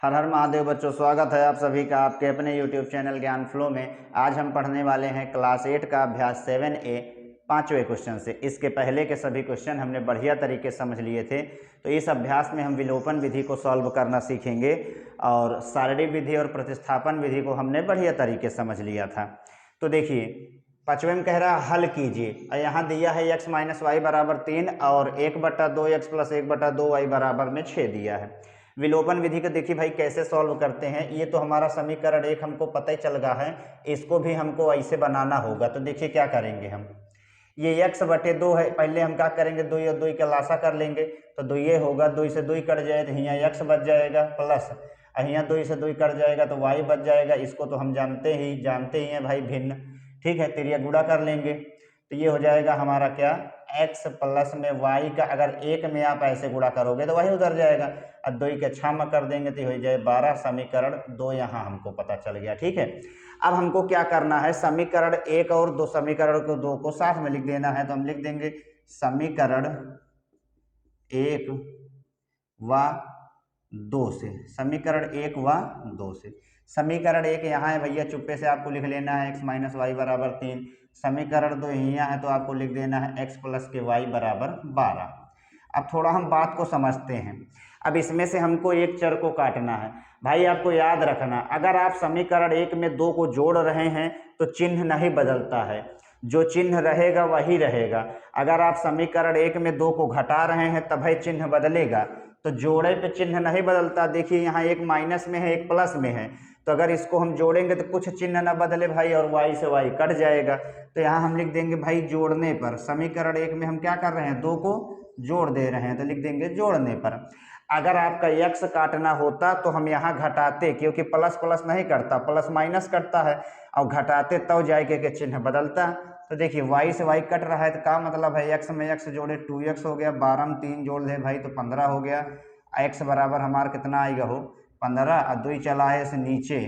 हर हर महादेव बच्चों, स्वागत है आप सभी का आपके अपने YouTube चैनल ज्ञान फ्लो में। आज हम पढ़ने वाले हैं क्लास 8 का अभ्यास 7A पांचवें क्वेश्चन से। इसके पहले के सभी क्वेश्चन हमने बढ़िया तरीके से समझ लिए थे, तो इस अभ्यास में हम विलोपन विधि को सॉल्व करना सीखेंगे और सारणी विधि और प्रतिस्थापन विधि को हमने बढ़िया तरीके से समझ लिया था। तो देखिए, पांचवें में कह रहा है हल कीजिए और यहाँ दिया है x माइनस वाई बराबर 3 और 1/2x प्लस 1/2y बराबर में 6 दिया है। विलोपन विधि को देखिए भाई कैसे सॉल्व करते हैं। ये तो हमारा समीकरण एक हमको पता ही चल गया है, इसको भी हमको ऐसे बनाना होगा। तो देखिए क्या करेंगे हम, ये x/2 है, पहले हम क्या करेंगे 2 और 2 का लासा कर लेंगे तो 2 ये होगा, 2 से 2 कट जाए तो यहाँ x बच जाएगा प्लस यहाँ 2 से 2 कट जाएगा तो y बच जाएगा। इसको तो हम जानते ही हैं भाई भिन्न, ठीक है। तिरिया गुणा कर लेंगे तो ये हो जाएगा हमारा क्या, x प्लस में y का अगर एक में आप ऐसे गुणा करोगे तो वही उधर जाएगा और 2 के 6 में कर देंगे तो हो जाए 12। समीकरण 2 यहाँ हमको पता चल गया, ठीक है। अब हमको क्या करना है, समीकरण 1 और 2 समीकरण को 2 को साथ में लिख देना है। तो हम लिख देंगे समीकरण 1 व 2 से, समीकरण 1 व 2 से। समीकरण 1 यहाँ है भैया, चुप्पे से आपको लिख लेना है x माइनस वाई बराबर 3। समीकरण 2 यहाँ है तो आपको लिख देना है x प्लस के y बराबर 12। अब थोड़ा हम बात को समझते हैं। अब इसमें से हमको एक चर को काटना है। भाई आपको याद रखना, अगर आप समीकरण 1 में 2 को जोड़ रहे हैं तो चिन्ह नहीं बदलता है, जो चिन्ह रहेगा वही रहेगा। अगर आप समीकरण 1 में 2 को घटा रहे हैं तब भाई चिन्ह बदलेगा, तो जोड़े पे चिन्ह नहीं बदलता। देखिए यहाँ एक माइनस में है एक प्लस में है, तो अगर इसको हम जोड़ेंगे तो कुछ चिन्ह ना बदले भाई और y से y कट जाएगा। तो यहाँ हम लिख देंगे भाई जोड़ने पर, समीकरण 1 में हम क्या कर रहे हैं 2 को जोड़ दे रहे हैं तो लिख देंगे जोड़ने पर। अगर आपका x काटना होता तो हम यहाँ घटाते, क्योंकि प्लस प्लस नहीं करता, प्लस माइनस करता है, और घटाते तब जाके के चिन्ह बदलता। तो देखिए y से y कट रहा है तो क्या मतलब है, x में x जोड़े 2x हो गया, 12 में 3 जोड़ दे भाई तो 15 हो गया। x बराबर हमारा कितना आएगा हो 15 और 2 चला है इसे नीचे।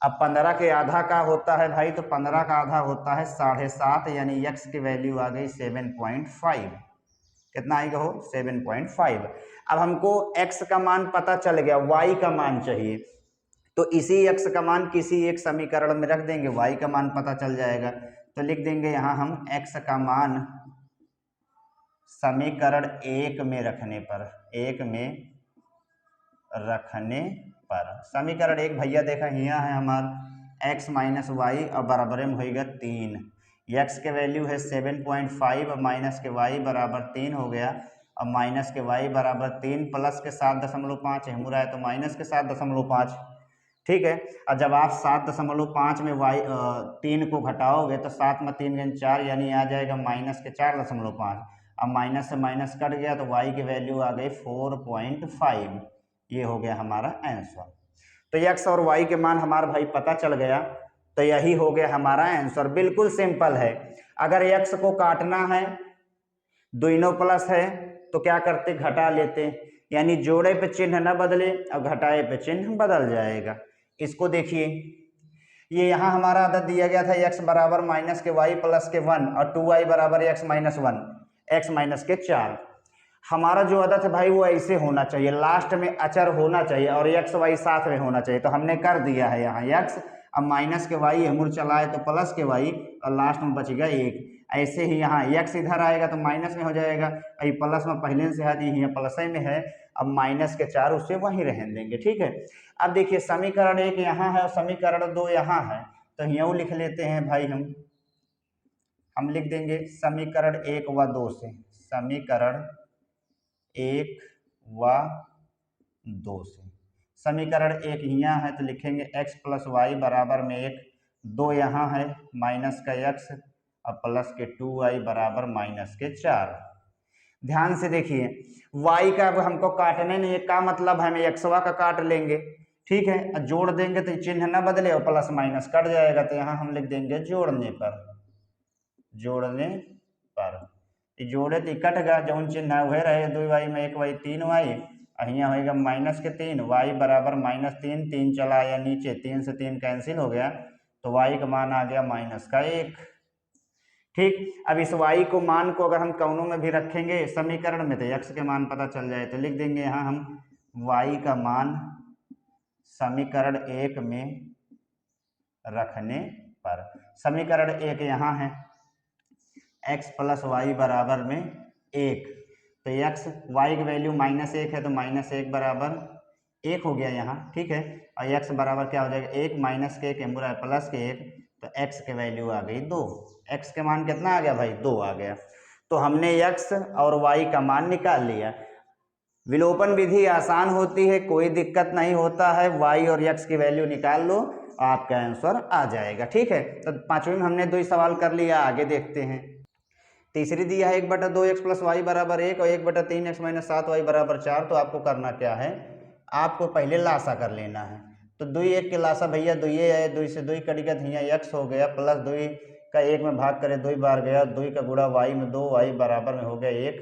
अब 15 के आधा का होता है भाई, तो 15 का आधा होता है 7.5, यानी x की वैल्यू आ गई 7.5। कितना आएगा हो 7.5। अब हमको x का मान पता चल गया, y का मान चाहिए, तो इसी x का मान किसी एक समीकरण में रख देंगे, y का मान पता चल जाएगा। तो लिख देंगे यहाँ हम x का मान समीकरण 1 में रखने पर, 1 में रखने पर समीकरण 1 भैया देखा यहाँ है हमारा x माइनस वाई और बराबर में होगा 3। x के वैल्यू है 7.5 और माइनस के y बराबर 3 हो गया, और माइनस के y बराबर 3 प्लस के 7.5 है, मुरा है तो माइनस के 7.5, ठीक है। और जब आप 7.5 में y 3 को घटाओगे तो 7 में 3 गुणे 4 यानी आ जाएगा माइनस के 4.5। अब माइनस से माइनस कट गया तो y की वैल्यू आ गई 4.5। ये हो गया हमारा आंसर। तो x और y के मान हमारा भाई पता चल गया, तो यही हो गया हमारा आंसर। बिल्कुल सिंपल है। अगर x को काटना है, दोनों प्लस है तो क्या करते घटा लेते, यानी जोड़े पे चिन्ह न बदले और घटाए पे चिन्ह बदल जाएगा। इसको देखिए, ये यहाँ हमारा आदत दिया गया था x बराबर माइनस के y प्लस के 1 और 2y बराबर x माइनस 1, x माइनस के 4। हमारा जो आदत है भाई वो ऐसे होना चाहिए, लास्ट में अचर होना चाहिए और x y साथ में होना चाहिए। तो हमने कर दिया है यहाँ x, अब माइनस के y हमूर चलाए तो प्लस के y और लास्ट में बच गया 1। ऐसे ही यहाँ x इधर आएगा तो माइनस में हो जाएगा, अभी प्लस में पहले से है यहाँ प्लस में है, अब माइनस के 4 उससे वहीं रहने देंगे, ठीक है। अब देखिए समीकरण 1 यहाँ है और समीकरण 2 यहाँ है, तो यूँ लिख लेते हैं भाई हम लिख देंगे समीकरण 1 व 2 से, समीकरण 1 व 2 से। समीकरण 1 यहाँ है तो लिखेंगे x प्लस वाई बराबर में 1, 2 यहाँ है माइनस का x और प्लस के 2y बराबर माइनस के 4। ध्यान से देखिए y का अब हमको काटने नहीं है, का मतलब हमें xवा का काट लेंगे, ठीक है। जोड़ देंगे तो चिन्ह ना बदले और प्लस माइनस कट जाएगा, तो यहाँ हम लिख देंगे जोड़ने पर, जोड़ने पर। जोड़े तो कट गया, जौन चिन्ह वह रहे 2y में 1y 3y, यहाँ होगा माइनस के 3, y बराबर माइनस 3, 3 चला आया नीचे, 3 से 3 कैंसिल हो गया, तो y का मान आ गया माइनस का 1, ठीक। अब इस y को मान को अगर हम कौनों में भी रखेंगे समीकरण में तो x के मान पता चल जाए, तो लिख देंगे यहाँ हम y का मान समीकरण 1 में रखने पर। समीकरण 1 यहाँ है x प्लस वाई बराबर में 1, तो x y की वैल्यू -1 है तो -1 बराबर 1 हो गया यहाँ, ठीक है। और x बराबर क्या हो जाएगा 1 माइनस के 1 पूरा प्लस के 1, तो x की वैल्यू आ गई 2। x के मान कितना आ गया भाई 2 आ गया। तो हमने x और y का मान निकाल लिया। विलोपन विधि आसान होती है, कोई दिक्कत नहीं होता है, y और x की वैल्यू निकाल लो आपका आंसर आ जाएगा, ठीक है। तो पांचवें में हमने 2 सवाल कर लिया, आगे देखते हैं। तीसरी दिया है 1/2x प्लस वाई बराबर 1 और 1/3x माइनस 7y बराबर 4। तो आपको करना क्या है, आपको पहले लासा कर लेना है। तो 2 1 के लासा भैया 2 है, 2 से 2 कट गया, यहाँ x हो गया प्लस 2 का 1 में भाग करे 2 बार गया, 2 का गुणा y में 2y बराबर में हो गया 1।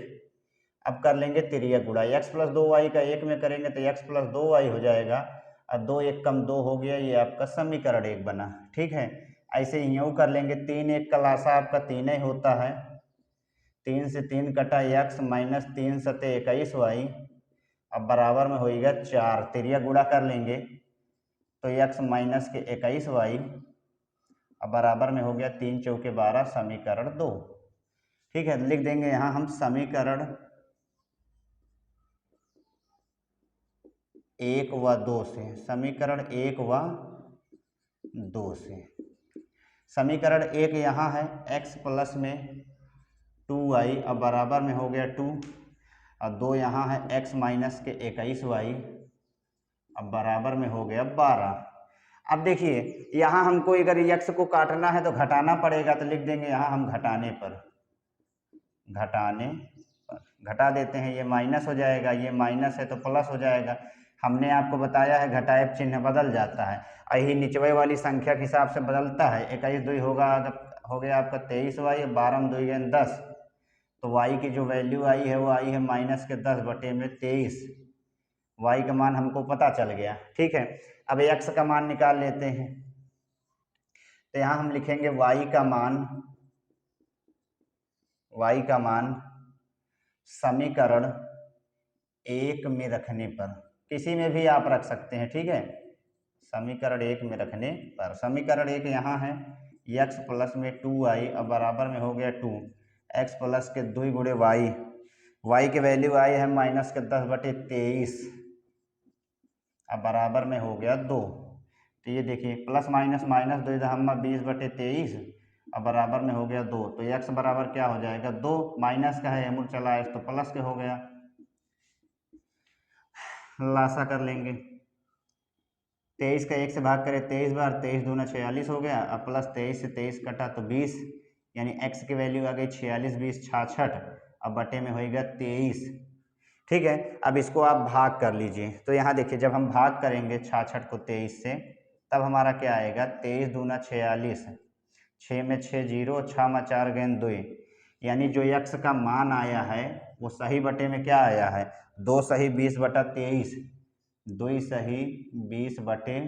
अब कर लेंगे तिरिया गुणा, x प्लस 2y का 1 में करेंगे तो x प्लस 2y हो जाएगा, और 2 1 कम 2 हो गया, ये आपका समीकरण 1 बना, ठीक है। ऐसे ही यूँ कर लेंगे, 3 1 का लासा आपका 3 ही होता है, 3 से 3 कटा x माइनस 3 सते 21y, अब बराबर में होएगा 4, तिरिया गुणा कर लेंगे तो x माइनस के 21y, अब बराबर में हो गया 3 चौके 12, समीकरण 2, ठीक है। लिख देंगे यहाँ हम समीकरण 1 व 2 से, समीकरण 1 व 2 से। समीकरण 1 यहाँ है x प्लस में 2y, अब बराबर में हो गया 2, और 2 यहाँ है x माइनस के 21y, अब बराबर में हो गया 12। अब देखिए यहाँ हमको अगर x को काटना है तो घटाना पड़ेगा, तो लिख देंगे यहाँ हम घटाने पर, घटा देते हैं, ये माइनस हो जाएगा, ये माइनस है तो प्लस हो जाएगा। हमने आपको बताया है घटाए चिन्ह बदल जाता है, यही निचवे वाली संख्या के हिसाब से बदलता है। 21 2 होगा, हो गया आपका 23y, 12 में 2 गए 10, तो y की जो वैल्यू आई है वो आई है माइनस के 10 बटे में 23। y का मान हमको पता चल गया, ठीक है। अब x का मान निकाल लेते हैं, तो यहाँ हम लिखेंगे y का मान समीकरण 1 में रखने पर, किसी में भी आप रख सकते हैं, ठीक है। समीकरण 1 में रखने पर, समीकरण 1 यहाँ है x प्लस में 2y, अब बराबर में हो गया 2, x प्लस के 2 गुणे y की वैल्यू आई है माइनस के 10 बटे 23, अब बराबर में हो गया 2। तो ये देखिए प्लस माइनस माइनस 2 हम 20 बटे 23, अब बराबर में हो गया 2। तो x बराबर क्या हो जाएगा 2, माइनस का है अमूल चला है तो प्लस के हो गया, लासा कर लेंगे। 23 का 1 से भाग करें 23 बार, 23 दूना 46 हो गया, अब प्लस 23 से 23 कटा तो 20, यानी x की वैल्यू आ गई 46 20 66, अब बटे में होएगा 23, ठीक है। अब इसको आप भाग कर लीजिए, तो यहाँ देखिए जब हम भाग करेंगे 66 को 23 से, तब हमारा क्या आएगा 23 दूना 46, 6 में 6 0, 6 में 4 गेंद 2, यानी जो x का मान आया है वो सही बटे में क्या आया है 2 सही 20 बटा 23, 2 सही 20 बटे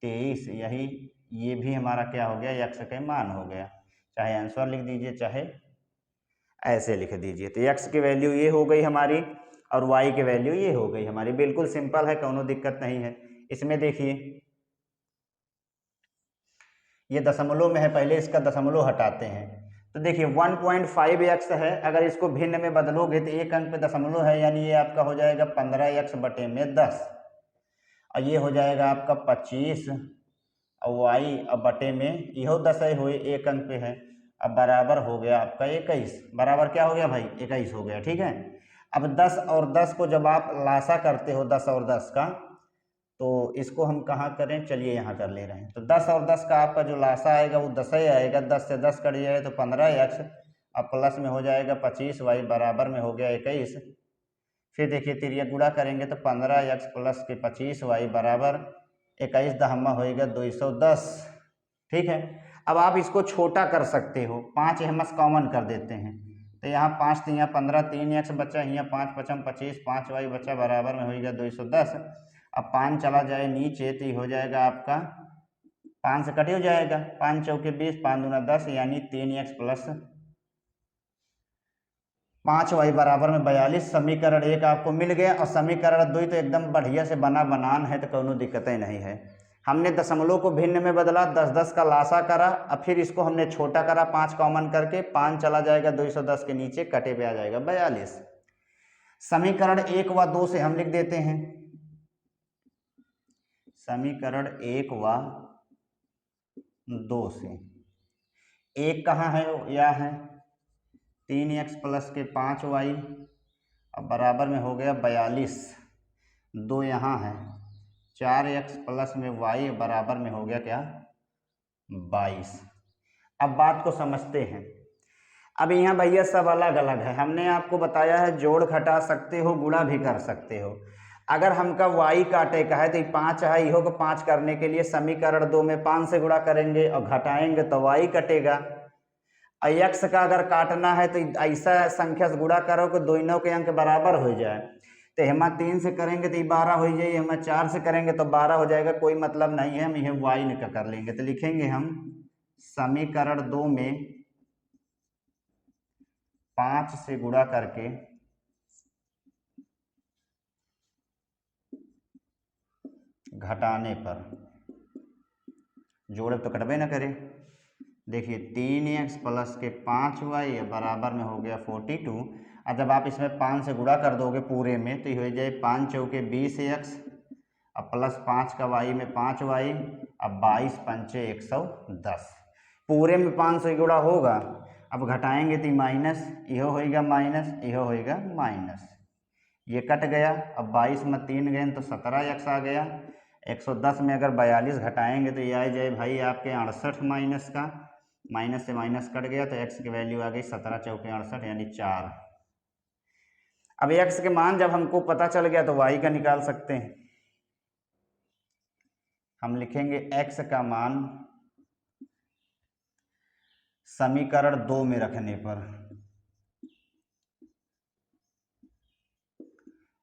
23, यही ये भी हमारा क्या हो गया x का मान हो गया। चाहे आंसर लिख दीजिए चाहे ऐसे लिख दीजिए। तो x की वैल्यू ये हो गई हमारी और y की वैल्यू ये हो गई हमारी, बिल्कुल सिंपल है, कोनो दिक्कत नहीं है। इसमें देखिए ये दशमलव में है, पहले इसका दशमलव हटाते हैं, तो देखिए 1.5x है, अगर इसको भिन्न में बदलोगे तो एक अंक पे दशमलव है, यानी ये आपका हो जाएगा 15x बटे में 10, और ये हो जाएगा आपका 25, और y अब बटे में यहो 10 है हुए एक अंक पे है, अब बराबर हो गया आपका 21, बराबर क्या हो गया भाई 21 हो गया, ठीक है। अब 10 और 10 को जब आप लासा करते हो 10 और 10 का, तो इसको हम कहाँ करें, चलिए यहाँ कर ले रहे हैं। तो 10 और 10 का आपका जो लासा आएगा वो 10 ही आएगा, 10 से 10 कट जाए तो 15x, अब प्लस में हो जाएगा 25y, बराबर में हो गया 21। फिर देखिए तिरिया गुणा करेंगे तो 15x प्लस के 25y बराबर 21 दहमा होएगा 210, ठीक है। अब आप इसको छोटा कर सकते हो, 5 हमस कॉमन कर देते हैं, तो यहाँ 5 तो यहाँ 15, 3x बचा, यहाँ 5 5 25, 5y बचा, बराबर में होएगा 210। अब 5 चला जाए नीचे तो ये हो जाएगा आपका 5 से कट हो जाएगा, 5 चौके 20, 5 दूना 10, यानी 3x प्लस 5y बराबर में 42। समीकरण 1 आपको मिल गया और समीकरण 2 तो एकदम बढ़िया से बना बनान है, तो कोई दिक्कतें नहीं है। हमने दशमलव को भिन्न में बदला, 10-10 का लासा करा और फिर इसको हमने छोटा करा, 5 कॉमन करके, 5 चला जाएगा 210 के नीचे, कटे पे आ जाएगा 42। समीकरण 1 व 2 से हम लिख देते हैं, समीकरण 1 व 2 से 1 कहाँ है, यह है 3x प्लस के 5y अब बराबर में हो गया 42। 2 यहाँ है 4x प्लस में y बराबर में हो गया क्या 22। अब बात को समझते हैं। अब यहाँ भैया सब अलग अलग है, हमने आपको बताया है जोड़ घटा सकते हो, गुणा भी कर सकते हो। अगर हमका y काटे का है तो 5 है, इहो को 5 करने के लिए समीकरण 2 में 5 से गुणा करेंगे और घटाएंगे तो y कटेगा। x का अगर काटना है तो ऐसा संख्या से गुणा करो कि दोनों के अंक बराबर हो जाए। तो हम 3 से करेंगे तो 12 हो जाए, हम 4 से करेंगे तो 12 हो जाएगा, कोई मतलब नहीं है, हम यह y निकल कर लेंगे। तो लिखेंगे हम समीकरण 2 में 5 से गुणा करके घटाने पर, जोड़ तो कटबे ना करे। देखिए 3x प्लस के 5y बराबर में हो गया 42। और जब आप इसमें 5 से गुणा कर दोगे पूरे में तो ये हो जाए 5 चौके 20x अब प्लस 5 का y में 5y अब 22 पंचे 110। पूरे में 5 से गुणा होगा, अब घटाएंगे तो माइनस, यह होएगा माइनस, यह होएगा माइनस, ये कट गया। अब 22 में 3 गए तो 17x आ गया। 110 में अगर 42 घटाएंगे तो ये आ जाए भाई आपके 68 माइनस का, माइनस से माइनस कट गया तो x की वैल्यू आ गई 17 चौके 68 यानी 4। अब x के मान जब हमको पता चल गया तो y का निकाल सकते हैं। हम लिखेंगे x का मान समीकरण 2 में रखने पर,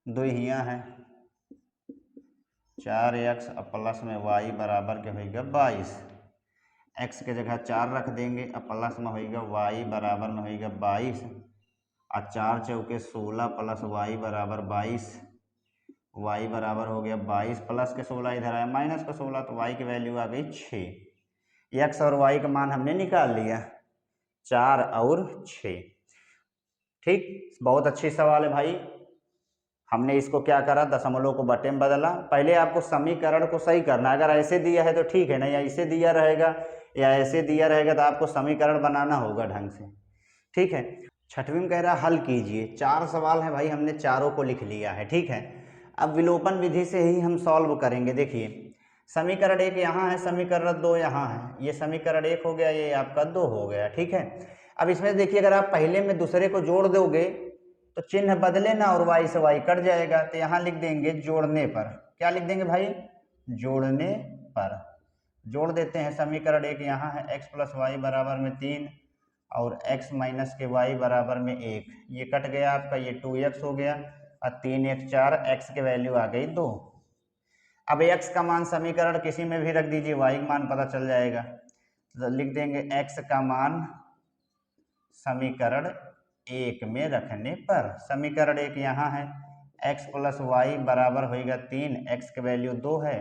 2 हियाँ है 4x प्लस में y बराबर के होगा 22। x के जगह 4 रख देंगे अब प्लस में होगा y बराबर में होगा 22 और 4 चौके 16 प्लस y बराबर 22, y बराबर हो गया 22 प्लस के 16 इधर आया माइनस का 16 तो y की वैल्यू आ गई 6। x और y का मान हमने निकाल लिया 4 और 6। ठीक, बहुत अच्छी सवाल है भाई। हमने इसको क्या करा, दशमलव को बटे में बदला। पहले आपको समीकरण को सही करना, अगर ऐसे दिया है तो ठीक है, नहीं ऐसे दिया रहेगा या ऐसे दिया रहेगा तो आपको समीकरण बनाना होगा ढंग से। ठीक है, छठवीं में कह रहा हल कीजिए। 4 सवाल है भाई, हमने चारों को लिख लिया है। ठीक है, अब विलोपन विधि से ही हम सॉल्व करेंगे। देखिए समीकरण 1 यहाँ है, समीकरण 2 यहाँ है, ये समीकरण 1 हो गया, ये आपका 2 हो गया। ठीक है, अब इसमें देखिए अगर आप पहले में दूसरे को जोड़ दोगे तो चिन्ह बदले ना और y से y कट जाएगा, तो यहाँ लिख देंगे जोड़ने पर। क्या लिख देंगे भाई, जोड़ने पर। जोड़ देते हैं, समीकरण 1 यहाँ है x प्लस वाई बराबर में 3 और x माइनस के y बराबर में 1, ये कट गया आपका, ये 2x हो गया और 3x 4, x के वैल्यू आ गई 2। अब x का मान समीकरण किसी में भी रख दीजिए, y का मान पता चल जाएगा। तो लिख देंगे x का मान समीकरण 1 में रखने पर, समीकरण 1 यहाँ है x प्लस वाई बराबर होगा 3, x के वैल्यू 2 है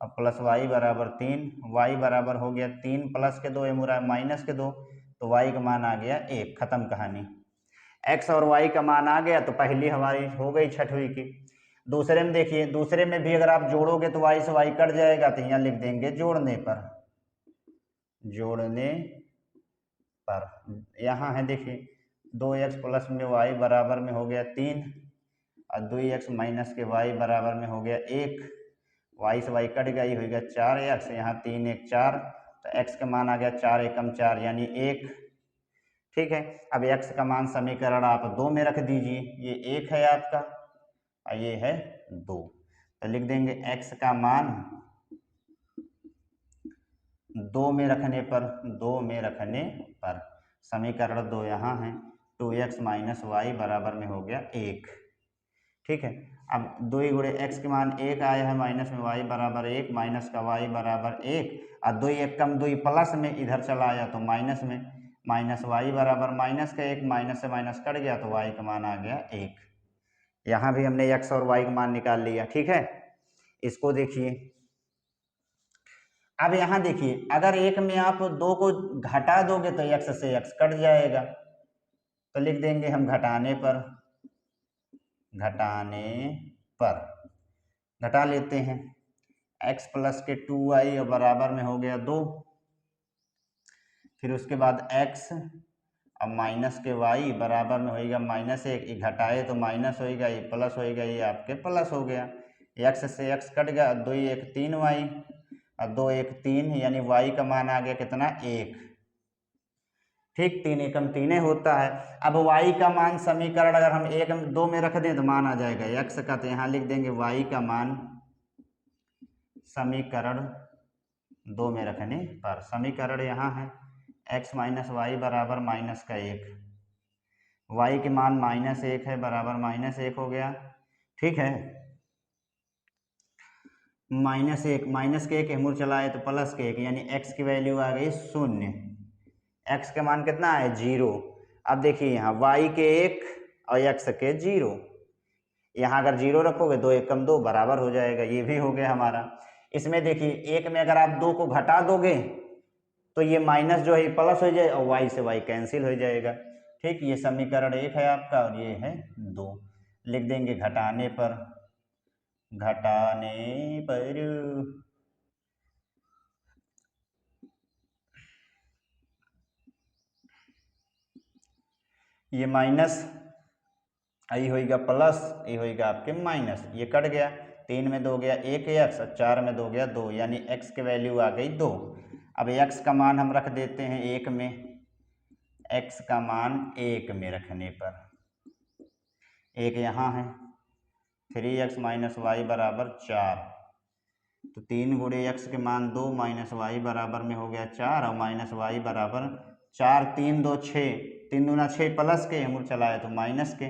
और प्लस वाई बराबर 3, y बराबर हो गया 3 प्लस के 2 मुरा माइनस के 2, तो y का मान आ गया 1। खत्म कहानी। x और y का मान आ गया तो पहली हमारी हो गई छठवीं की। दूसरे में देखिए, दूसरे में भी अगर आप जोड़ोगे तो y से y कट जाएगा, तो यहाँ लिख देंगे जोड़ने पर। जोड़ने पर यहाँ है देखिए 2x प्लस में y बराबर में हो गया 3 और 2x माइनस के y बराबर में हो गया 1, y से y कट गई होगा 4x, यहाँ 3 1 4, तो x का मान आ गया 4 एकम 4 यानी 1। ठीक है, अब x का मान समीकरण आप 2 में रख दीजिए, ये 1 है आपका और ये है 2, तो लिख देंगे x का मान 2 में रखने पर, 2 में रखने पर समीकरण 2 यहाँ है 2x माइनस वाई बराबर में हो गया 1। ठीक है, अब 2 गुणे x के मान 1 आया है, माइनस में y बराबर 1, माइनस का y बराबर 1 और 2 1 कम 2 प्लस में इधर चला आया तो माइनस में, माइनस वाई बराबर माइनस का 1, माइनस से माइनस कट गया तो वाई का मान आ गया 1। यहाँ भी हमने एक्स और वाई का मान निकाल लिया। ठीक है, इसको देखिए। अब यहाँ देखिए, अगर 1 में आप 2 को घटा दोगे तो x से x कट जाएगा, तो लिख देंगे हम घटाने पर घटा लेते हैं। x प्लस के 2y और बराबर में हो गया 2, फिर उसके बाद x अब माइनस के y बराबर में होएगा -1, ये घटाए तो माइनस होएगा, ये प्लस होएगा, ये आपके प्लस हो गया। x से x कट गया, 2 1 3y और 2 1 3, यानी y का मान आ गया कितना 1। ठीक, 3 एकम 3 होता है। अब y का मान समीकरण अगर हम 1 2 में रख दें तो मान आ जाएगा x का, तो यहाँ लिख देंगे y का मान समीकरण 2 में रखने पर, समीकरण यहाँ है x माइनस वाई बराबर माइनस का 1, y के मान -1 है बराबर -1 हो गया। ठीक है, -1 माइनस के 1 हमूर चलाए तो प्लस के 1, यानी x की वैल्यू आ गई 0, x का मान कितना है 0। अब देखिए यहाँ y के 1 और x के 0, यहाँ अगर 0 रखोगे 2 1 कम 2 बराबर हो जाएगा, ये भी हो गया हमारा। इसमें देखिए 1 में अगर आप 2 को घटा दोगे तो ये माइनस जो है प्लस हो जाए और y से y कैंसिल हो जाएगा। ठीक, ये समीकरण 1 है आपका और ये है 2। लिख देंगे घटाने पर ये माइनस, आई होएगा प्लस, ये होएगा आपके माइनस, ये कट गया, 3 में 2 गया 1 x और 4 में 2 गया 2, यानी x की वैल्यू आ गई 2। अब x का मान हम रख देते हैं 1 में, x का मान 1 में रखने पर 1 यहाँ है, 3x माइनस वाई बराबर 4, तो 3 गुणे x के मान 2 माइनस वाई बराबर में हो गया 4 और माइनस वाई बराबर 4, 3 2 6, 3 दूना 6 प्लस के हमूर चलाए तो माइनस के,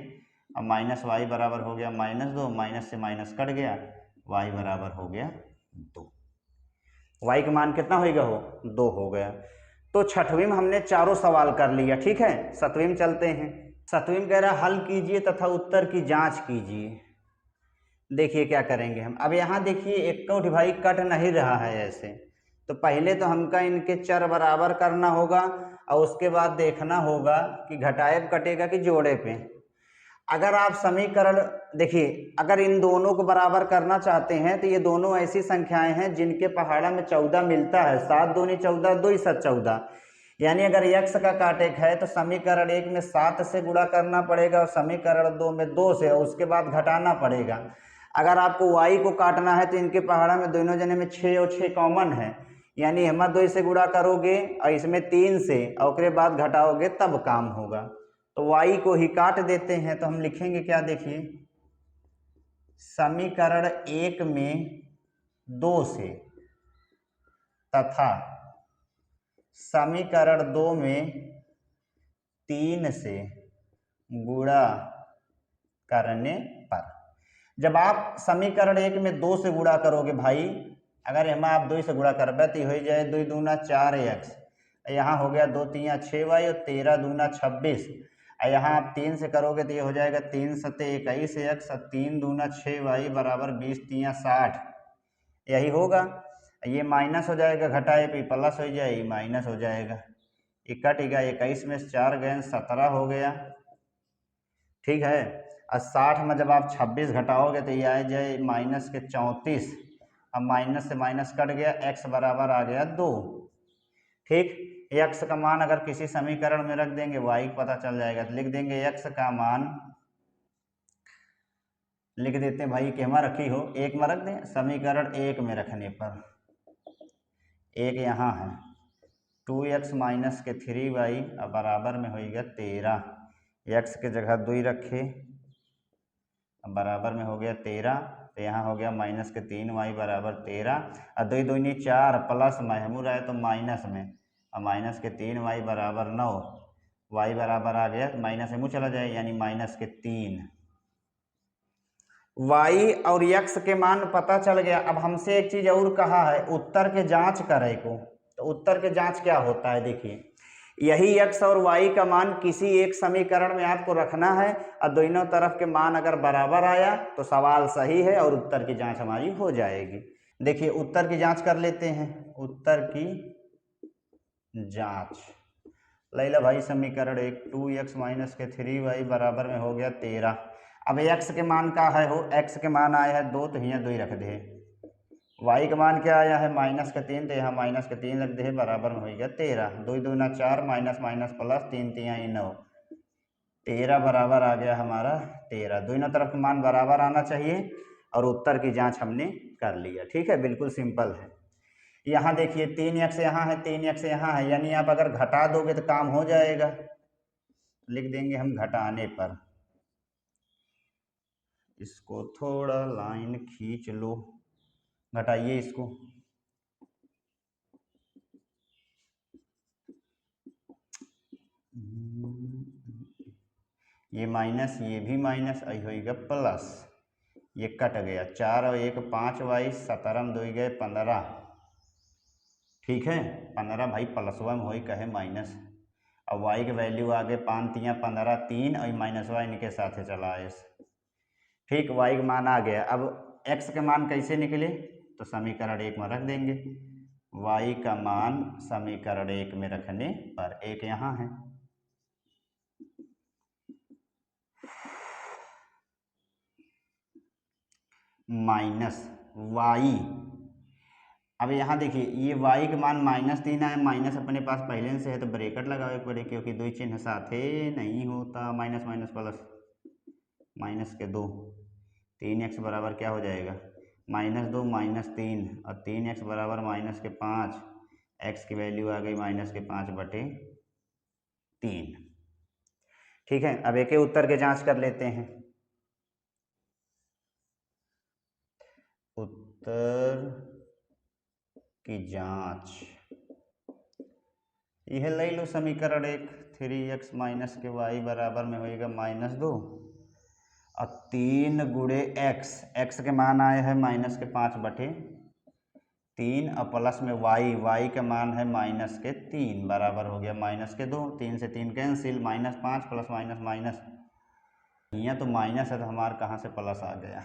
अब माइनस वाई बराबर हो गया -2, माइनस से माइनस कट गया, वाई बराबर हो गया 2। वाई का मान कितना होगा 2 हो गया। तो छठवीं में हमने चारों सवाल कर लिया। ठीक है, सातवीं में चलते हैं। सातवीं में कह रहा हल कीजिए तथा उत्तर की जांच कीजिए। देखिए क्या करेंगे हम। अब यहाँ देखिए एक कौट भाई कट नहीं रहा है ऐसे, तो पहले तो हमका इनके चर बराबर करना होगा और उसके बाद देखना होगा कि घटाए पे कटेगा कि जोड़े पे। अगर आप समीकरण देखिए, अगर इन दोनों को बराबर करना चाहते हैं तो ये दोनों ऐसी संख्याएं हैं जिनके पहाड़ा में 14 मिलता है, 7 दूनी 14, 2 7 14, यानी अगर x का काटेक है तो समीकरण 1 में 7 से गुणा करना पड़ेगा और समीकरण 2 में 2 से, और उसके बाद घटाना पड़ेगा। अगर आपको y को काटना है तो इनके पहाड़ा में दोनों जने में 6 और 6 कॉमन है, यानी हम 2 से गुणा करोगे और इसमें 3 से और उसके बाद घटाओगे तब काम होगा। तो y को ही काट देते हैं, तो हम लिखेंगे क्या, देखिए समीकरण 1 में 2 से तथा समीकरण 2 में 3 से गुणा करने पर। जब आप समीकरण 1 में 2 से गुणा करोगे भाई, अगर हम आप 2 से गुणा करबे तो हो जाए 2 दूना 4x, यहाँ हो गया 2 3 6y और 13 दूना 26, यहाँ आप 3 से करोगे तो ये हो जाएगा 3 7 21x और 3 दूना 6y बराबर 20 3 60, यही होगा। ये माइनस हो जाएगा, घटाए पे प्लस हो जाए, माइनस हो जाएगा, ये कटेगा, 21 में 4 गए 17 हो गया। ठीक है, और 60 में जब आप 26 घटाओगे तो ये आ जाए माइनस के 34, अब माइनस से माइनस कट गया, x बराबर आ गया 2। ठीक, x का मान अगर किसी समीकरण में रख देंगे y पता चल जाएगा, तो लिख देंगे x का मान, लिख देते हैं भाई कि हमारा रखी हो 1 में रख दें, समीकरण 1 में रखने पर 1 यहाँ है, 2x माइनस के 3y अब बराबर में होगा 13, x के जगह 2 रखे अब बराबर में हो गया 13, तो यहाँ हो गया माइनस के 3y बराबर 13 और 2 दूनी 4 प्लस में हमूर आए तो माइनस में, और माइनस के 3y बराबर 9, y बराबर आ गया माइनस में चला जाए, यानी माइनस के 3। y और x के मान पता चल गया। अब हमसे एक चीज और कहा है, उत्तर के जांच करे को। तो उत्तर के जांच क्या होता है, देखिए यही x और y का मान किसी एक समीकरण में आपको रखना है और दोनों तरफ के मान अगर बराबर आया तो सवाल सही है और उत्तर की जांच हमारी हो जाएगी। देखिए उत्तर की जांच कर लेते हैं। उत्तर की जांच ले लो भाई, समीकरण 1 2x माइनस के 3y बराबर में हो गया 13। अब x के मान का है हो, x के मान आया है 2 तो यहाँ 2 रख दे। y का मान क्या आया है माइनस का 3 तो यहाँ माइनस का 3 रख दे, बराबर में हो गया 13। 2 दूना 4 माइनस माइनस प्लस 3 3 9 13 बराबर आ गया हमारा 13। दोनों तरफ मान बराबर आना चाहिए और उत्तर की जांच हमने कर लिया। ठीक है, बिल्कुल सिंपल है। यहाँ देखिए 3x यहाँ है, 3x यहाँ है, यानी आप अगर घटा दोगे तो काम हो जाएगा। लिख देंगे हम घटाने पर। इसको थोड़ा लाइन खींच लो, घटाइए इसको। ये माइनस, ये भी माइनस, आई होगा प्लस, ये कट गया 4 और 1 5 y 17 2 गए 15। ठीक है, 15 भाई प्लस वन हो कहे माइनस। अब y के वैल्यू आगे 5 3 15 3 और माइनस y इनके साथ चला आए। ठीक, y का मान आ गया। अब x के मान कैसे निकले तो समीकरण 1 में रख देंगे। y का मान समीकरण 1 में रखने पर 1 यहाँ है, माइनस y। अब यहाँ देखिए ये y के मान -3 है, माइनस अपने पास पहले से है तो ब्रैकेट लगावे पड़े क्योंकि 2 चिन्ह साथे नहीं होता। माइनस माइनस प्लस, माइनस के 2, 3x बराबर क्या हो जाएगा -2 -3 और 3x बराबर माइनस के 5। x की वैल्यू आ गई माइनस के 5/3। ठीक है, अब एक उत्तर के जांच कर लेते हैं। उत्तर की जांच यह ले लो समीकरण 1 3x माइनस के y बराबर में होएगा -2 और 3 गुणे x के मान आए हैं माइनस के 5/3 और प्लस में y का मान है माइनस के 3 बराबर हो गया माइनस के 2। 3 से 3 कैंसिल, -5 प्लस माइनस माइनस, यहाँ तो माइनस है तो हमारे कहाँ से प्लस आ गया।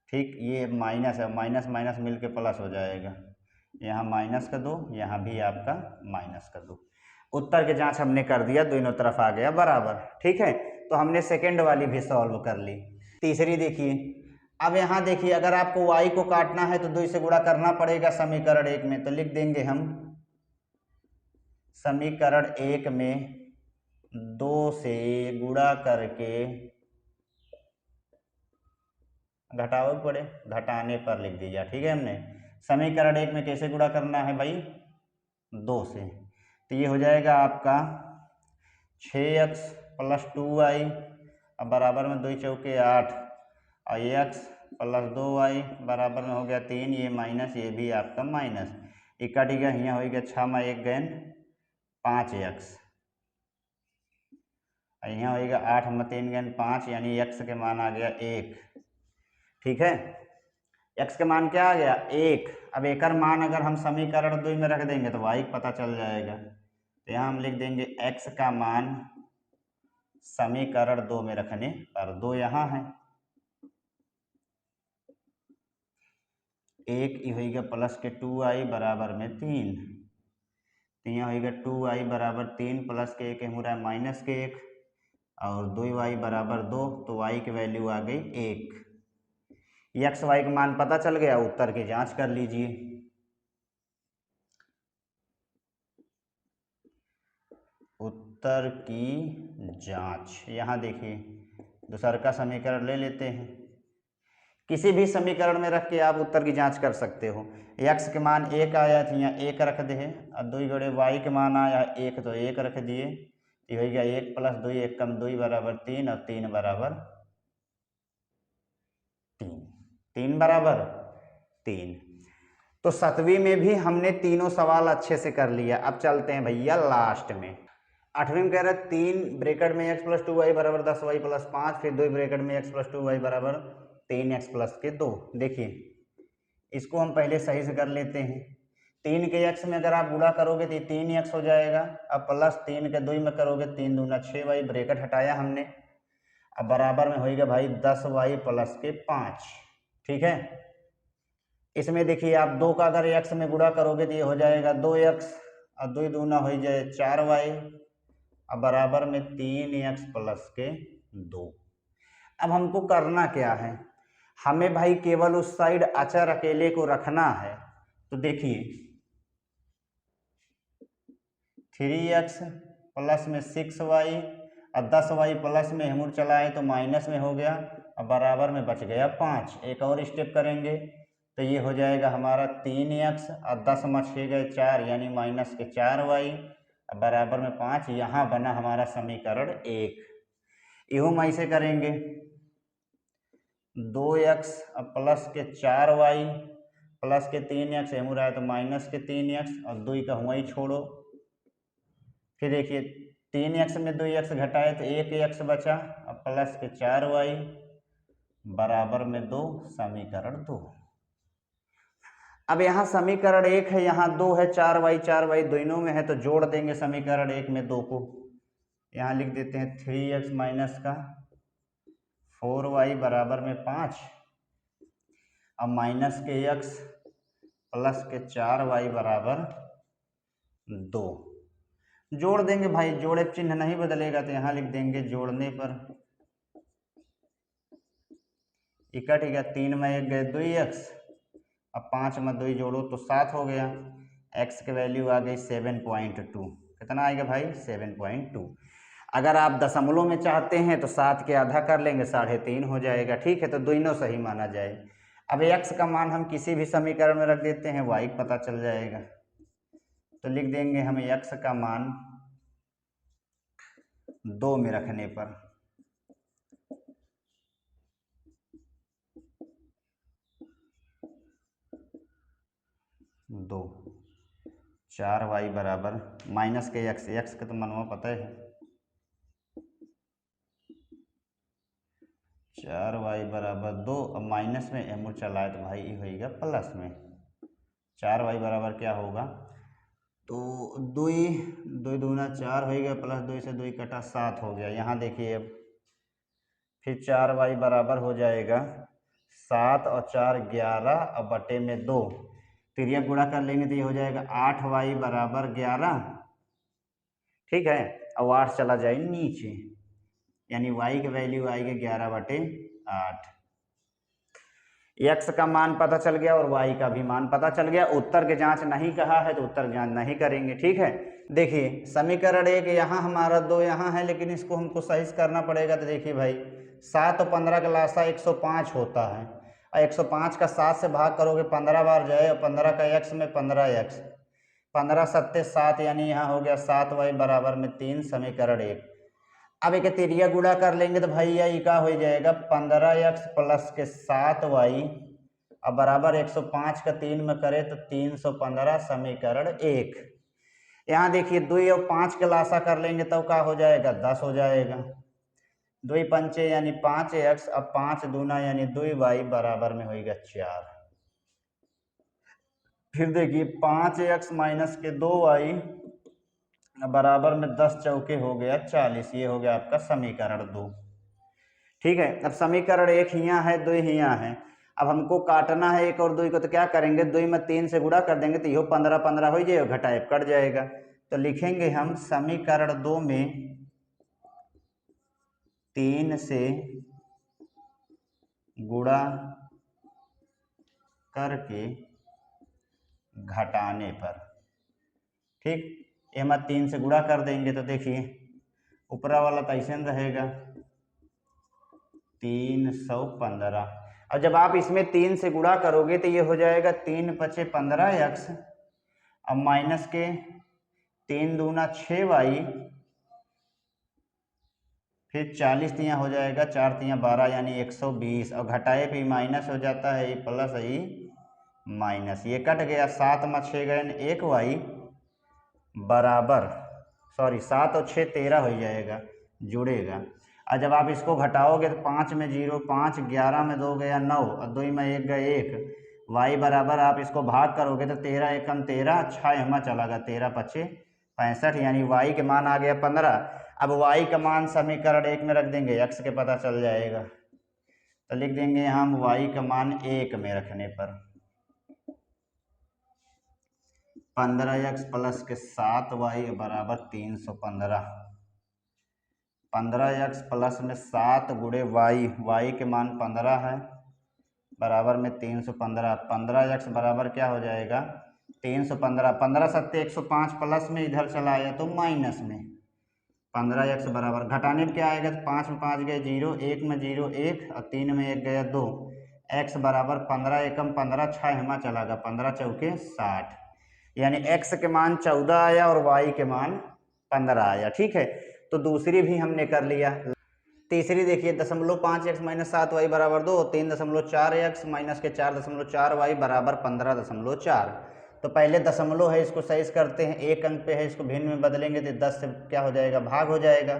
ठीक, ये माइनस है, माइनस माइनस मिल के प्लस हो जाएगा। यहाँ माइनस का 2, यहाँ भी आपका माइनस का 2। उत्तर की जांच हमने कर दिया, दोनों तरफ आ गया बराबर। ठीक है, तो हमने सेकंड वाली भी सॉल्व कर ली। तीसरी देखिए, अब यहाँ देखिए अगर आपको y को काटना है तो 2 से गुणा करना पड़ेगा समीकरण 1 में। तो लिख देंगे हम समीकरण 1 में 2 से गुणा करके घटाओ पड़े, घटाने पर लिख दीजिए। ठीक है, हमने समीकरण 1 में कैसे गुणा करना है भाई 2 से, तो ये हो जाएगा आपका 6x प्लस 2y अब बराबर में 2 चौके 8 और x प्लस 2y बराबर में हो गया 3। ये माइनस, ये भी आपका माइनस, ये कट गया, यहाँ हो गया 6 में 1 गैन 5x, यहाँ होगा 8 में 3 गैन 5, यानी x के मान आ गया 1। ठीक है, x का मान क्या आ गया 1। अब एक मान अगर हम समीकरण 2 में रख देंगे तो y पता चल जाएगा। तो यहाँ हम लिख देंगे x का मान समीकरण 2 में रखने पर 2 यहाँ है, 1 होगा प्लस के 2y बराबर में 3, तो यहाँ होगा 2y बराबर 3 प्लस के 1 हो रहा है माइनस के 1 और 2y बराबर 2, तो y की वैल्यू आ गई 1। x y का मान पता चल गया, उत्तर की जांच कर लीजिए। उत्तर की जांच, यहाँ देखिए दूसरा का समीकरण ले लेते हैं। किसी भी समीकरण में रख के आप उत्तर की जांच कर सकते हो। x के मान 1 आया था, यहाँ 1 रख दे और 2 गुणे y के मान आया 1 तो 1 रख दिए, ये हो गया 1 प्लस 2 1 कम 2 बराबर 3 और 3 बराबर 3 बराबर 3। तो 7वीं में भी हमने तीनों सवाल अच्छे से कर लिया। अब चलते हैं भैया लास्ट में। 8वीं में कह रहे 3 ब्रैकेट में x प्लस 2y बराबर 10y प्लस 5, फिर 2 ब्रैकेट में x प्लस 2y बराबर 3x प्लस के 2। देखिए इसको हम पहले सही से कर लेते हैं। 3 के x में अगर आप गुणा करोगे तो 3x हो जाएगा। अब प्लस 3 के 2 में करोगे 3 दूना 6y, ब्रैकेट हटाया हमने। अब बराबर में होएगा भाई 10y प्लस के 5। ठीक है, इसमें देखिए आप 2 का अगर x में गुणा करोगे तो ये हो जाएगा 2x और 2 दूना हो जाए 4y, अब बराबर में 3x प्लस के 2। अब हमको करना क्या है, हमें भाई केवल उस साइड अचर अकेले को रखना है। तो देखिए 3x प्लस में 6y और 10y प्लस में हेमुर चलाए तो माइनस में हो गया, अब बराबर में बच गया 5। एक और स्टेप करेंगे तो ये हो जाएगा हमारा 3x और 10 में 6 गए 4 यानी माइनस के 4y, अब बराबर में 5। यहाँ बना हमारा समीकरण 1। यूँ हम ऐसे करेंगे 2x प्लस के 4y प्लस के 3x हेमुर आए तो माइनस के 3x और 2 का हुआ ही छोड़ो। फिर देखिए 3x में 2x घटाए तो 1x बचा, अब प्लस के 4y बराबर में 2, समीकरण 2। अब यहाँ समीकरण 1 है, यहाँ 2 है, 4y दोनों में है तो जोड़ देंगे समीकरण 1 में 2 को। यहाँ लिख देते हैं 3x माइनस का 4y बराबर में 5, अब माइनस के x प्लस के 4y बराबर 2। जोड़ देंगे भाई, जोड़े चिन्ह नहीं बदलेगा तो यहाँ लिख देंगे जोड़ने पर इकट्ठा 3 में 1 गए 2x, अब 5 में 2 जोड़ो तो 7 हो गया। x की वैल्यू आ गई 7.2। कितना आएगा भाई 7.2। अगर आप दशमलव में चाहते हैं तो 7 के आधा कर लेंगे 3.5 हो जाएगा। ठीक है, तो दोनों सही माना जाए। अब x का मान हम किसी भी समीकरण में रख देते हैं, y पता चल जाएगा। तो लिख देंगे हमें x का मान 2 में रखने पर 2, 4y बराबर माइनस के x का तो मनवा पता है 4y बराबर 2, अब माइनस में एम चलाए तो भाई ये होगा प्लस में 4y बराबर क्या होगा, तो 2 दूना 4 हो गया प्लस 2 से 2 कटा 7 हो गया। यहाँ देखिए अब फिर 4y बराबर हो जाएगा 7 और 4 11 और बटे में 2, तिरिया गुणा कर लेंगे तो ये हो जाएगा 8y बराबर 11। ठीक है, और 8 चला जाए नीचे यानी y की वैल्यू आएगी 11/8। x का मान पता चल गया और y का भी मान पता चल गया। उत्तर के जांच नहीं कहा है तो उत्तर जांच नहीं करेंगे। ठीक है, देखिए समीकरण 1 यहाँ हमारा 2 यहाँ है, लेकिन इसको हमको सही करना पड़ेगा। तो देखिए भाई 7 और 15 का लासा 105 होता है, और 105 का 7 से भाग करोगे 15 बार जाए, और 15 का x में 15x, 15 7 7 यानी यहाँ हो गया 7y बराबर में 3, समीकरण 1। अब एक तिरिया गुणा कर लेंगे तो भाई यही का हो जाएगा 15x प्लस के 7y, अब बराबर 105 का 3 में करे तो 315, समीकरण 1। यहाँ देखिए 2 और 5 के लासा कर लेंगे तो क्या हो जाएगा 10 हो जाएगा। 2 पंचे यानी 5x, अब 5 दूना यानी 2y बराबर में होगा 4। फिर देखिए 5x माइनस के 2y बराबर में 10 चौके हो गया 40, ये हो गया आपका समीकरण 2। ठीक है, अब समीकरण 1 यहाँ है, 2 यहाँ है। अब हमको काटना है 1 और 2 को, तो क्या करेंगे 2 में 3 से गुणा कर देंगे तो यो 15 15 हो जाएगा, घटाए कट जाएगा। तो लिखेंगे हम समीकरण 2 में 3 से गुणा करके घटाने पर। ठीक, ये हम 3 से गुणा कर देंगे तो देखिए ऊपरा वाला तो ऐसे रहेगा 315। और जब आप इसमें 3 से गुणा करोगे तो ये हो जाएगा 3 पचे 15x, अब माइनस के 3 दूना 6y, फिर 40 तियाँ हो जाएगा 4 तियाँ 12 यानी 120, और घटाए पे माइनस हो जाता है, ये प्लस है माइनस, ये कट गया 7 में 6 गए 1y बराबर 7 और 6 13 हो जाएगा, जुड़ेगा। और जब आप इसको घटाओगे तो 5 में 0 5, 11 में 2 गया 9, और 2 में 1 गया 1, y बराबर आप इसको भाग करोगे तो 13 एकम 13, 6 यहाँ चला गया, 13 पच्चे 65, यानी y के मान आ गया 15। अब y का मान समीकरण 1 में रख देंगे, x के पता चल जाएगा, तो लिख देंगे हम y का मान 1 में रखने पर 15x प्लस के 7y बराबर 315। 15x प्लस में 7 गुणे y के मान 15 है, बराबर में 315। 15x बराबर क्या हो जाएगा 315, 15 सत्ते 105, प्लस में इधर चला आया तो माइनस में 15x बराबर, घटाने में क्या आएगा तो 5 में 5 गए 0, 1 में 0 1 और 3 में 1 गया 2, x बराबर 15 एकम 15, 6 हिमा चला गया, 15 चौके 60, यानी x के मान 14 आया और y के मान 15 आया। ठीक है, तो दूसरी भी हमने कर लिया। तीसरी देखिए 0.5x माइनस 7y बराबर 2, 3.4x माइनस के 4.4y बराबर 15.4। तो पहले दशमलव है, इसको सही करते हैं, एक अंक पे है, इसको भिन्न में बदलेंगे तो 10 से क्या हो जाएगा भाग हो जाएगा।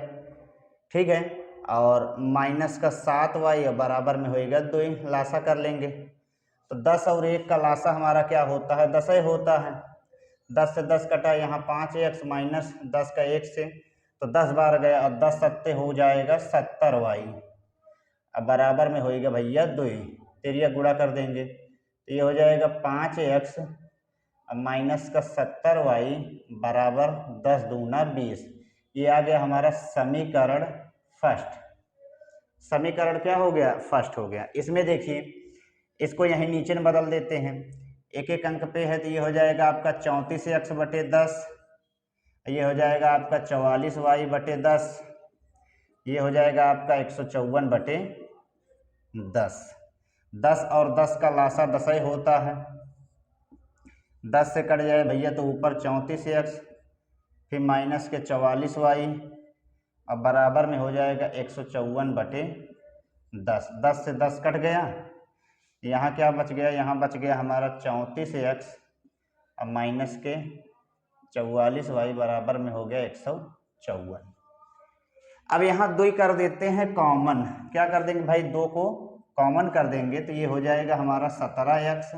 ठीक है, और माइनस का 7y बराबर में होएगा 2, लासा कर लेंगे तो 10 और 1 का लासा हमारा क्या होता है 10 ही होता है। 10 से 10 कटा, यहाँ 5x माइनस 10 का 1 से, तो 10 बार गया और 10 सत्ते हो जाएगा 70y, अब बराबर में होएगा भैया 2, तेरिया गुणा कर देंगे तो ये हो जाएगा 5x माइनस का 70y बराबर 10 दूना 20। ये आ गया हमारा समीकरण फर्स्ट। समीकरण क्या हो गया फर्स्ट हो गया। इसमें देखिए इसको यहीं नीचे में बदल देते हैं, एक एक अंक पे है तो ये हो जाएगा आपका 34x बटे 10, ये हो जाएगा आपका 44y बटे 10, ये हो जाएगा आपका 154 बटे 10। 10 और 10 का लासा 10 ही होता है, 10 से कट जाए भैया तो ऊपर 34x फिर माइनस के 44y, अब बराबर में हो जाएगा 154 बटे 10। 10 से 10 कट गया, यहाँ क्या बच गया, यहाँ बच गया हमारा 34x अब माइनस के 44y बराबर में हो गया 154। अब यहाँ 2 कर देते हैं कॉमन, क्या कर देंगे भाई 2 को कॉमन कर देंगे तो ये हो जाएगा हमारा 17x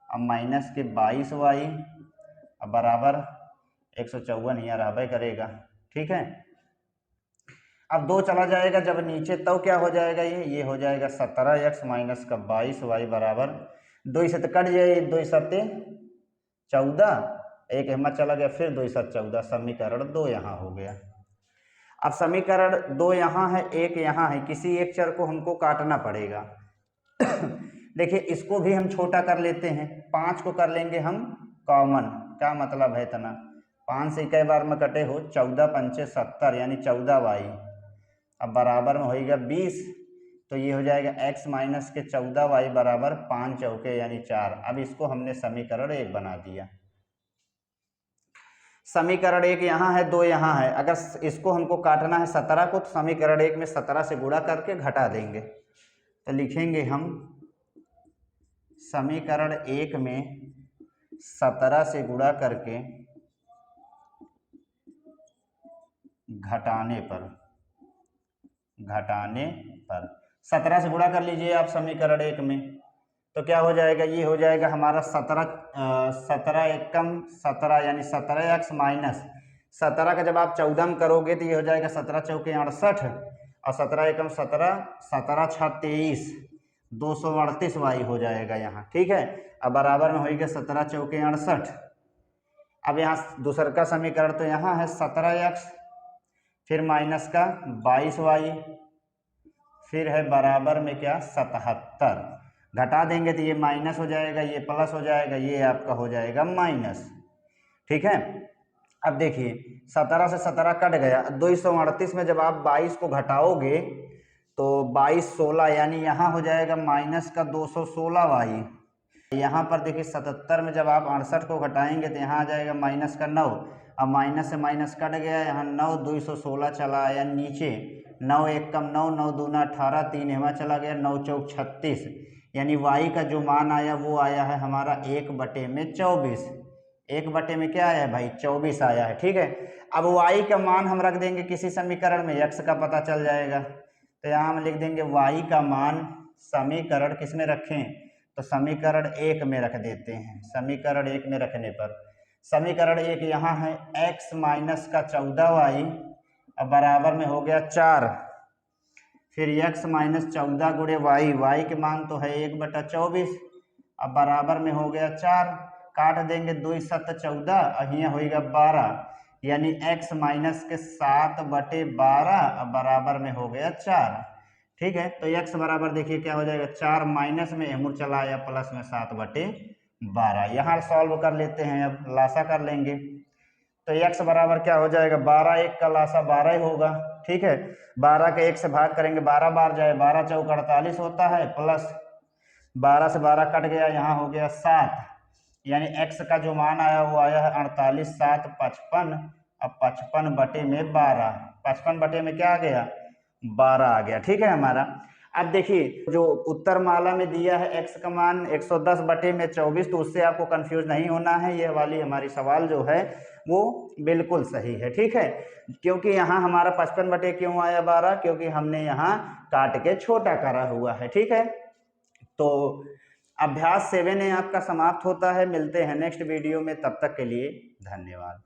अब माइनस के 22y अब बराबर 154 यहाँ रहबे करेगा। ठीक है, अब 2 चला जाएगा जब नीचे तो क्या हो जाएगा, ये हो जाएगा 17x माइनस का 22y बराबर 2 से तो कट जाए, 2 सत्ते 14, एक हिम्मत चला गया फिर 2 7 14, समीकरण 2 यहाँ हो गया। अब समीकरण 2 यहाँ है, एक यहाँ है, किसी एक चर को हमको काटना पड़ेगा। देखिए इसको भी हम छोटा कर लेते हैं, 5 को कर लेंगे हम कॉमन, क्या मतलब है इतना, 5 से कई बार में कटे हो 14 पंचे 70 यानी 14y अब बराबर में होएगा 20, तो ये हो जाएगा x माइनस के 14y बराबर 5 चौके यानी 4। अब इसको हमने समीकरण 1 बना दिया। समीकरण 1 यहाँ है, 2 यहाँ है, अगर इसको हमको काटना है 17 को तो समीकरण 1 में 17 से गुणा करके घटा देंगे, तो लिखेंगे हम समीकरण 1 में 17 से गुणा करके घटाने पर 17 से गुणा कर लीजिए आप समीकरण 1 में, तो क्या हो जाएगा, ये हो जाएगा हमारा 17 एकम 17 यानी 17x माइनस 17 का जब आप 14 में करोगे तो ये हो जाएगा 17 चौके 68 और 17 एकम 17, 17 6 23, 238y हो जाएगा यहाँ। ठीक है, अब बराबर में होएगा 17 चौके 68। अब यहाँ दूसरा का समीकरण तो यहाँ है 17x फिर माइनस का 22y फिर है बराबर में क्या 77, घटा देंगे तो ये माइनस हो जाएगा, ये प्लस हो जाएगा, ये आपका हो जाएगा माइनस। ठीक है, अब देखिए 17 से 17 कट गया, 238 में जब आप 22 को घटाओगे तो 22 16 यानी यहाँ हो जाएगा माइनस का 216y। यहाँ पर देखिए 77 में जब आप 68 को घटाएंगे तो यहाँ आ जाएगा माइनस का 9, अब माइनस से माइनस कट गया, यहाँ 9 216 चला आया नीचे, 9 एक कम 9, 9 दूना 18, 3 यहाँ चला गया, 9 चौक 36 यानी y का जो मान आया वो आया है हमारा 1/24। 1/में क्या आया है भाई 24 आया है। ठीक है, अब y का मान हम रख देंगे किसी समीकरण में, x का पता चल जाएगा, तो यहाँ हम लिख देंगे y का मान समीकरण किस में रखें, तो समीकरण 1 में रख देते हैं। समीकरण 1 में रखने पर समीकरण 1 यहाँ है x माइनस का 14y अब बराबर में हो गया 4, फिर x माइनस 14 गुणे y के मान तो है 1/24 अब बराबर में हो गया 4, काट देंगे 2 7 14 और यहाँ होगा 12 यानी x माइनस के 7/12 अब बराबर में हो गया 4। ठीक है, तो x बराबर देखिए क्या हो जाएगा 4 माइनस में एमुर चला आया प्लस में 7/12। यहाँ सॉल्व कर लेते हैं, अब लासा कर लेंगे तो x बराबर क्या हो जाएगा 12, 1 का लासा 12 ही होगा। ठीक है, 12 के 1 से भाग करेंगे 12 बार जाए 12 चौक 48 होता है, प्लस 12 से 12 कट गया, यहाँ हो गया 7 यानी x का जो मान आया वो आया है 48, 7 55 अब 55/12, 55 में क्या आ गया 12 आ गया। ठीक है हमारा। अब देखिए जो उत्तर माला में दिया है x का मान 110/24 तो उससे आपको कंफ्यूज नहीं होना है, ये वाली हमारी सवाल जो है वो बिल्कुल सही है। ठीक है, क्योंकि यहाँ हमारा 55 क्यों आया 12, क्योंकि हमने यहाँ काट के छोटा करा हुआ है। ठीक है, तो अभ्यास 7A आपका समाप्त होता है। मिलते हैं नेक्स्ट वीडियो में, तब तक के लिए धन्यवाद।